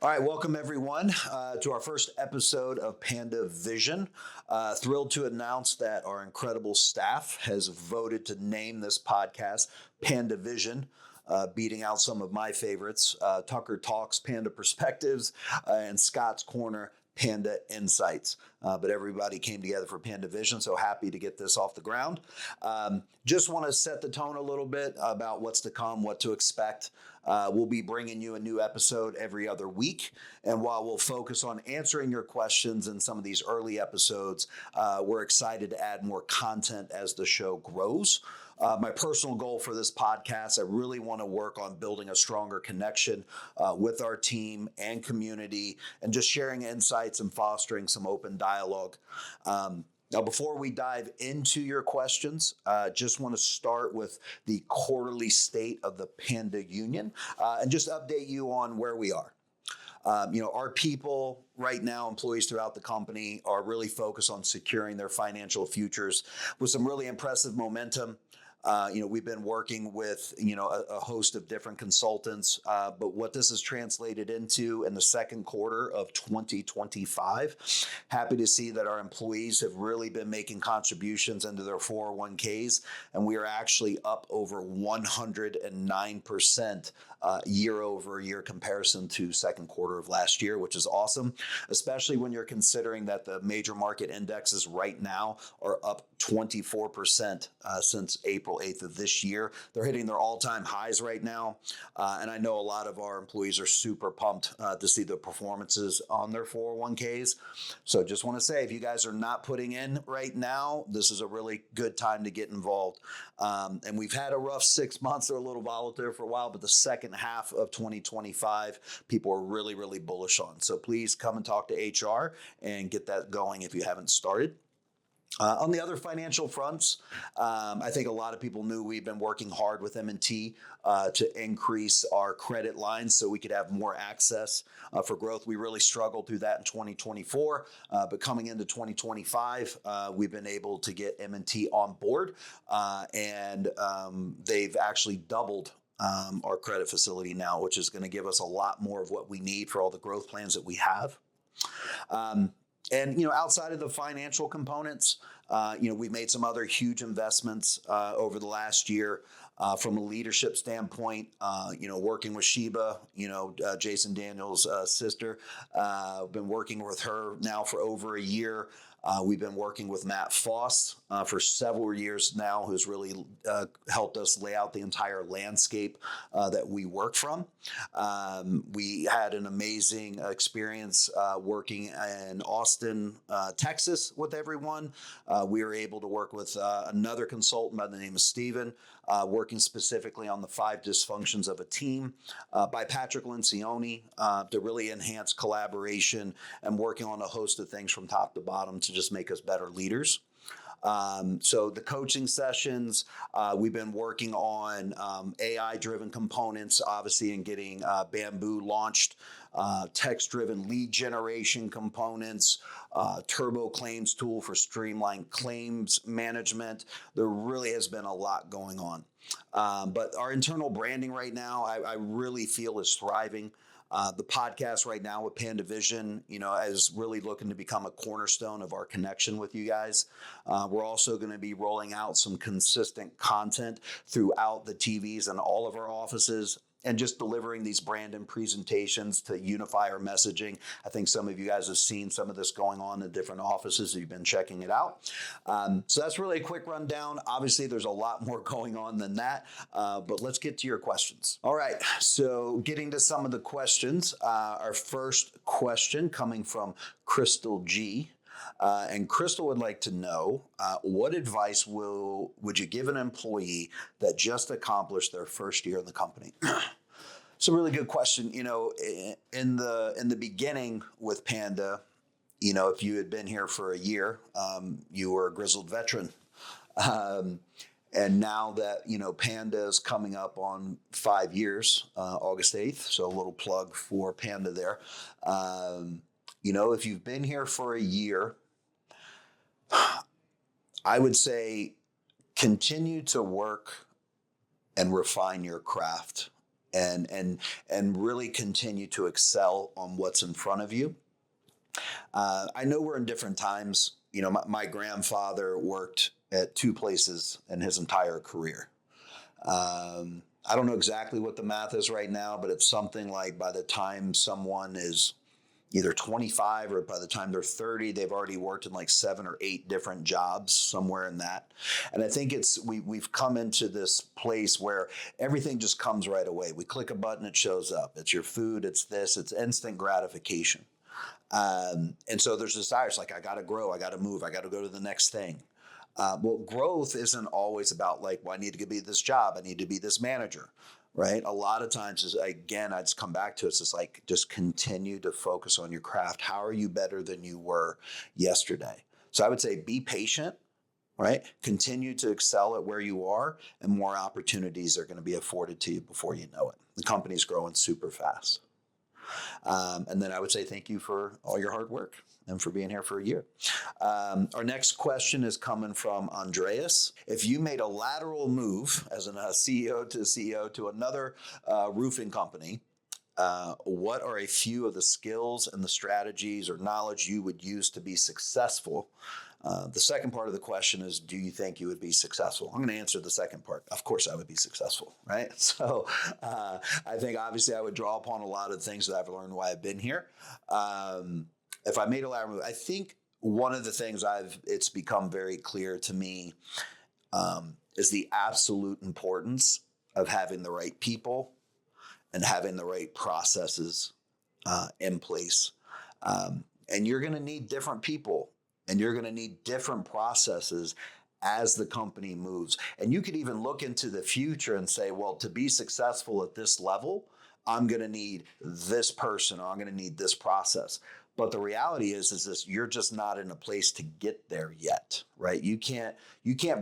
All right, welcome everyone to our first episode of Panda Vision. Thrilled to announce that our incredible staff has voted to name this podcast Panda Vision. Beating out some of my favorites, Tucker Talks, Panda Perspectives, and Scott's Corner, Panda Insights. But everybody came together for Panda Vision, so happy to get this off the ground. Just want to set the tone a little bit about what's to come, what to expect. We'll be bringing you a new episode every other week. And while we'll focus on answering your questions in some of these early episodes, we're excited to add more content as the show grows. My personal goal for this podcast, I really want to work on building a stronger connection with our team and community and just sharing insights and fostering some open dialogue. Now, before we dive into your questions, just want to start with the quarterly state of the Panda Union and just update you on where we are. Our people right now, employees throughout the company, are really focused on securing their financial futures with some really impressive momentum. We've been working with, a host of different consultants, but what this has translated into in the second quarter of 2025, happy to see that our employees have really been making contributions into their 401ks, and we are actually up over 109% year over year comparison to second quarter of last year, which is awesome, especially when you're considering that the major market indexes right now are up 24% since April 8th of this year. They're hitting their all-time highs right now. And I know a lot of our employees are super pumped to see the performances on their 401ks. So just want to say, if you guys are not putting in right now, this is a really good time to get involved. And we've had a rough 6 months. They're a little volatile for a while, but the second half of 2025, people are really, really bullish on. So please come and talk to HR and get that going if you haven't started. On the other financial fronts, I think a lot of people knew we've been working hard with M&T to increase our credit lines so we could have more access for growth. We really struggled through that in 2024, but coming into 2025, we've been able to get M&T on board, and they've actually doubled our credit facility now, which is going to give us a lot more of what we need for all the growth plans that we have. And outside of the financial components, we've made some other huge investments over the last year from a leadership standpoint. Working with Sheba, Jason Daniels' sister, been working with her now for over a year. We've been working with Matt Foss for several years now, who's really helped us lay out the entire landscape that we work from. We had an amazing experience working in Austin, Texas with everyone. We were able to work with another consultant by the name of Steven, working specifically on the 5 dysfunctions of a team by Patrick Lencioni to really enhance collaboration and working on a host of things from top to bottom to just make us better leaders. So the coaching sessions, we've been working on AI-driven components, obviously, in getting Bamboo launched, text-driven lead generation components, turbo claims tool for streamlined claims management. There really has been a lot going on. But our internal branding right now, I really feel is thriving. The podcast right now with Panda Vision, is really looking to become a cornerstone of our connection with you guys. We're also going to be rolling out some consistent content throughout the TVs in all of our offices and just delivering these brand and presentations to unify our messaging. I think some of you guys have seen some of this going on in different offices. You've been checking it out. So that's really a quick rundown. Obviously, there's a lot more going on than that, but let's get to your questions. All right, so getting to some of the questions. Our first question coming from Crystal G. And Crystal would like to know, what advice would you give an employee that just accomplished their first year in the company? It's a really good question. In the beginning with Panda, if you had been here for a year, you were a grizzled veteran. And now that, Panda is coming up on 5 years, August 8th, so a little plug for Panda there. If you've been here for a year, I would say continue to work and refine your craft. and really continue to excel on what's in front of you. I know we're in different times. My grandfather worked at two places in his entire career. I don't know exactly what the math is right now, but it's something like by the time someone is either 25 or by the time they're 30, they've already worked in like 7 or 8 different jobs, somewhere in that. And I think we've come into this place where everything just comes right away. We click a button, it shows up. It's your food, it's this, it's instant gratification. And so there's desires like, I got to grow, I got to move, I got to go to the next thing. Well, growth isn't always about like, well, I need to be this job, I need to be this manager, right? A lot of times, is again, I just come back to it's just like, just continue to focus on your craft. How are you better than you were yesterday? So I would say be patient, right? Continue to excel at where you are, and more opportunities are going to be afforded to you before you know it. The company's growing super fast. And then I would say thank you for all your hard work and for being here for a year. Our next question is coming from Andreas. If you made a lateral move as a CEO to another roofing company, what are a few of the skills and the strategies or knowledge you would use to be successful? The second part of the question is, do you think you would be successful? I'm going to answer the second part. Of course, I would be successful, right? So I think obviously I would draw upon a lot of things that I've learned while I've been here. If I made a lateral move, I think one of the things it's become very clear to me is the absolute importance of having the right people and having the right processes in place. And you're going to need different people, and you're going to need different processes as the company moves. And you could even look into the future and say, well, to be successful at this level, I'm going to need this person, or I'm going to need this process. But the reality is this: you're just not in a place to get there yet, right? You can't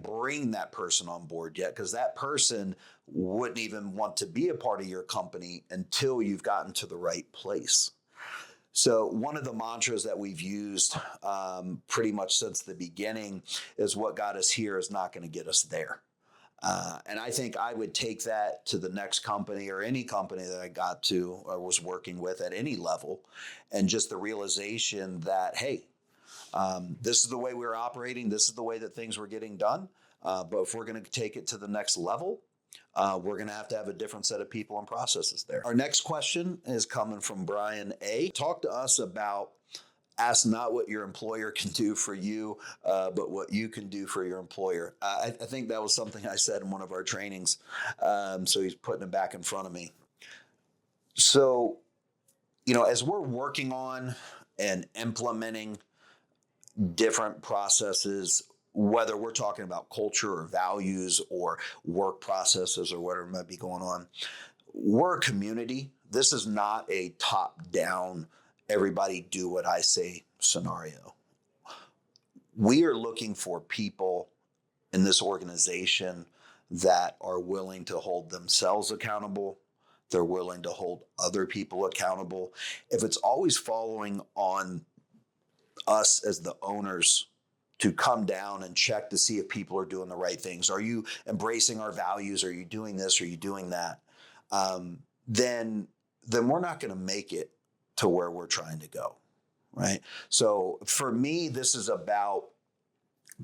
bring that person on board yet, because that person wouldn't even want to be a part of your company until you've gotten to the right place. So one of the mantras that we've used pretty much since the beginning is, what got us here is not going to get us there. And I think I would take that to the next company or any company that I got to or was working with at any level, and just the realization that, hey, this is the way we're operating. This is the way that things were getting done. But if we're going to take it to the next level, we're going to have a different set of people and processes there. Our next question is coming from Brian A. Talk to us about, ask not what your employer can do for you, but what you can do for your employer. I think that was something I said in one of our trainings. So he's putting it back in front of me. So, as we're working on and implementing different processes, whether we're talking about culture or values or work processes or whatever might be going on, we're a community. This is not a top-down, everybody do what I say scenario. We are looking for people in this organization that are willing to hold themselves accountable. They're willing to hold other people accountable. If it's always following on us as the owners to come down and check to see if people are doing the right things, are you embracing our values? Are you doing this? Are you doing that? Then we're not going to make it to where we're trying to go, right? So for me, this is about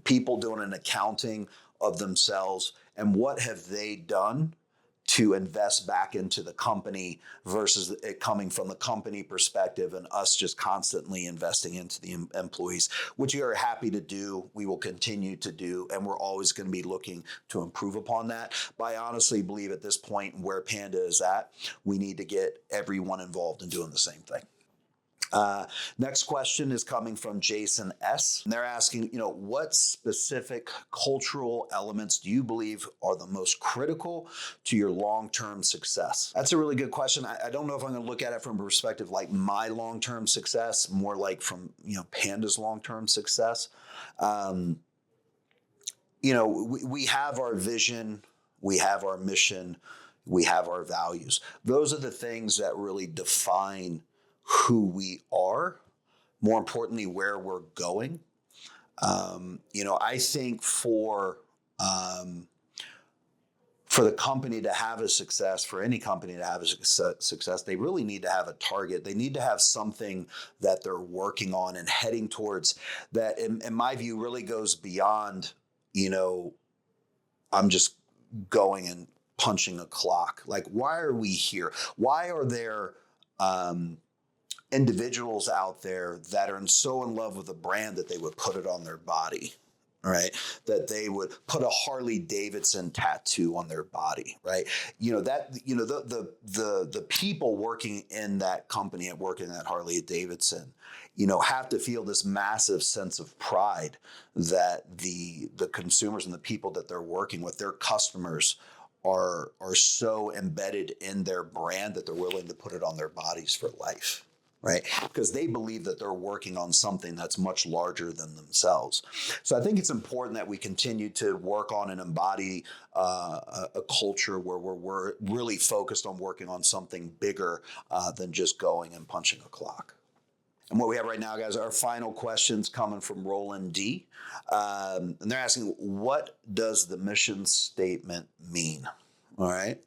people doing an accounting of themselves and what have they done to invest back into the company versus it coming from the company perspective and us just constantly investing into the employees, which we are happy to do. We will continue to do, and we're always going to be looking to improve upon that. But I honestly believe at this point where Panda is at, we need to get everyone involved in doing the same thing. Next question is coming from Jason S. And they're asking, what specific cultural elements do you believe are the most critical to your long-term success? That's a really good question. I don't know if I'm going to look at it from a perspective like my long-term success, more like from, Panda's long-term success. We have our vision, we have our mission, we have our values. Those are the things that really define who we are, more importantly, where we're going. I think for for the company to have a success, for any company to have a success, they really need to have a target. They need to have something that they're working on and heading towards that, in my view, really goes beyond, I'm just going and punching a clock. Like, why are we here? Why are there individuals out there that are so in love with a brand that they would put it on their body? Right, that they would put a Harley Davidson tattoo on their body, right? The people working in that company and working at Harley Davidson, have to feel this massive sense of pride that the consumers and the people that they're working with, their customers, are so embedded in their brand that they're willing to put it on their bodies for life. Right? Because they believe that they're working on something that's much larger than themselves. So I think it's important that we continue to work on and embody a culture where we're really focused on working on something bigger than just going and punching a clock. And what we have right now, guys, our final questions coming from Roland D. And they're asking, what does the mission statement mean? All right.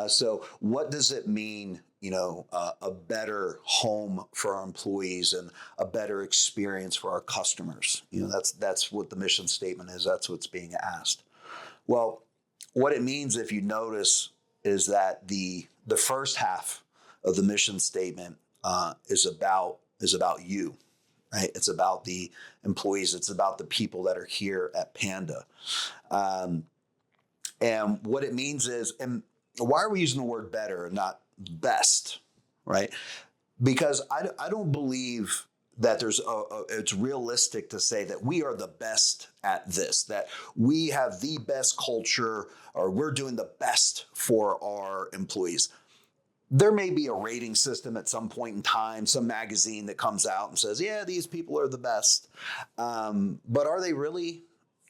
So what does it mean, a better home for our employees and a better experience for our customers? That's what the mission statement is. That's what's being asked. Well, what it means, if you notice, is that the first half of the mission statement is about you. Right? It's about the employees. It's about the people that are here at Panda. And what it means is, and why are we using the word better and not best, right? Because I don't believe that it's realistic to say that we are the best at this, that we have the best culture, or we're doing the best for our employees. There may be a rating system at some point in time, some magazine that comes out and says, yeah, these people are the best. But are they really?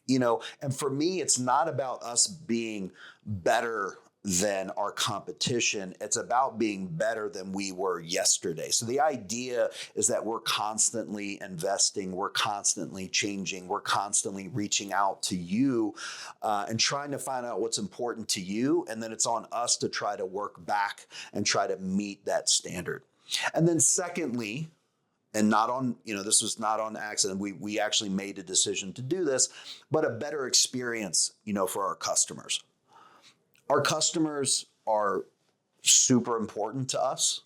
And for me, it's not about us being better than our competition. It's about being better than we were yesterday. So the idea is that we're constantly investing, we're constantly changing, we're constantly reaching out to you and trying to find out what's important to you. And then it's on us to try to work back and try to meet that standard. And then secondly, and not on, this was not on accident. We actually made a decision to do this, but a better experience, for our customers. Our customers are super important to us.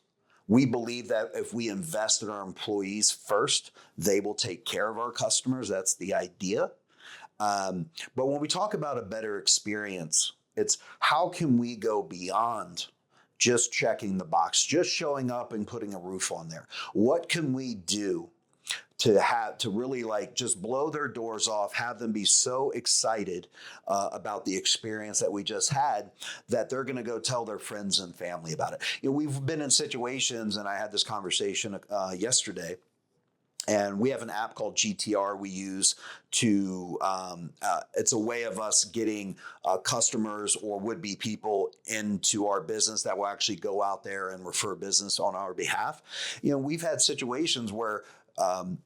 We believe that if we invest in our employees first, they will take care of our customers. That's the idea. But when we talk about a better experience, it's how can we go beyond just checking the box, just showing up and putting a roof on there? What can we do to really just blow their doors off, have them be so excited about the experience that we just had that they're going to go tell their friends and family about it? We've been in situations, and I had this conversation yesterday. And we have an app called GTR we use to, it's a way of us getting customers or would-be people into our business that will actually go out there and refer business on our behalf. We've had situations where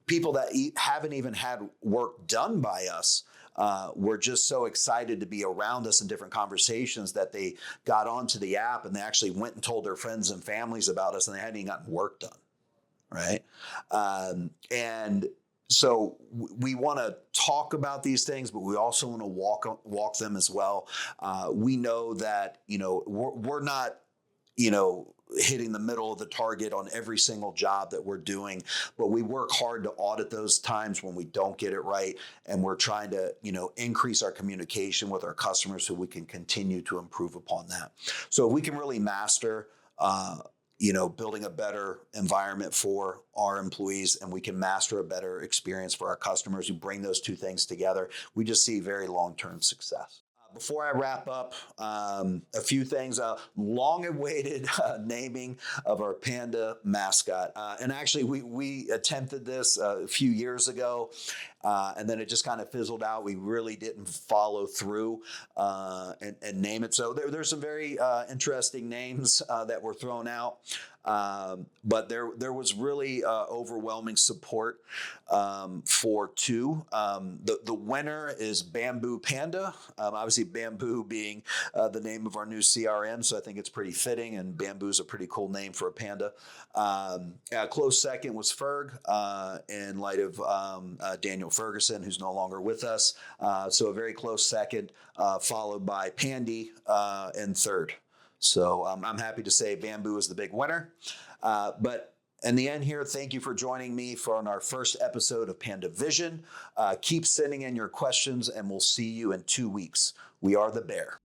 people that haven't even had work done by us were just so excited to be around us in different conversations that they got onto the app and they actually went and told their friends and families about us, and they hadn't even gotten work done. Right. And so we want to talk about these things, but we also want to walk them as well. We know that, we're not, hitting the middle of the target on every single job that we're doing, but we work hard to audit those times when we don't get it right. And we're trying to, increase our communication with our customers so we can continue to improve upon that. So if we can really master, building a better environment for our employees, and we can master a better experience for our customers who bring those two things together, we just see very long-term success. Before I wrap up, a few things. Long-awaited naming of our Panda mascot. And actually, we attempted this a few years ago. And then it just kind of fizzled out. We really didn't follow through and name it. So there's some very interesting names that were thrown out. But there was really overwhelming support for two. The winner is Bamboo Panda. Obviously, Bamboo being the name of our new CRM, so I think it's pretty fitting. And Bamboo is a pretty cool name for a panda. Close second was Ferg, in light of Daniel Ferguson, who's no longer with us. So a very close second, followed by Pandy in third. So I'm happy to say Bamboo is the big winner. But in the end here, thank you for joining me for our first episode of Panda Vision. Keep sending in your questions, and we'll see you in 2 weeks. We are the Bear.